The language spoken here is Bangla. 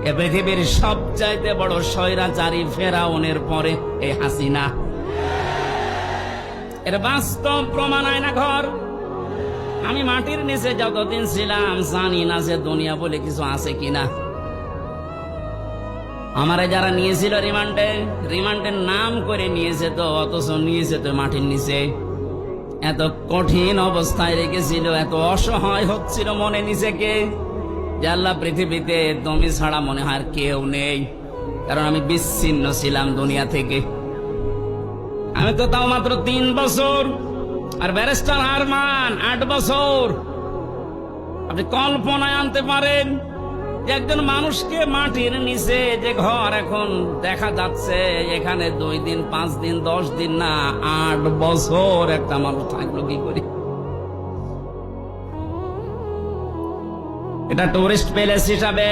এ পৃথিবীর সবচাইতে বড় স্বৈরাচারী ফেরাউনের পরে এই হাসিনা। এর বাস্তব প্রমাণ আয়না ঘর। আমি মাটির নিচে যতদিন ছিলাম জানি না যে দুনিয়া বলে কিছু আছে কিনা। আমারে যারা নিয়েছিল রিমান্ডের নাম করে নিয়েছে তো, অথচ নিয়েছে তো মাটির নিচে। এত কঠিন অবস্থায় রেখেছিল, এত অসহায় হচ্ছিল মনে নিজেকে যে আল্লাহ পৃথিবীতে তুমি ছাড়া মনে হয় আর কেউ নেই। কারণ আমি বিচ্ছিন্ন ছিলাম দুনিয়া থেকে। আমি তো তাও মাত্র 3 বছর, আর ব্যারিস্টার আরমান 8 বছর। আপনি কল্পনায় আনতে পারেন যে একজন মানুষকে মাটির নিচে যে ঘর এখন দেখা যাচ্ছে, এখানে 2 দিন 5 দিন 10 দিন না 8 বছর একটা মানুষ থাকলো কি করে? এটা টুরিস্ট প্যালেস হিসাবে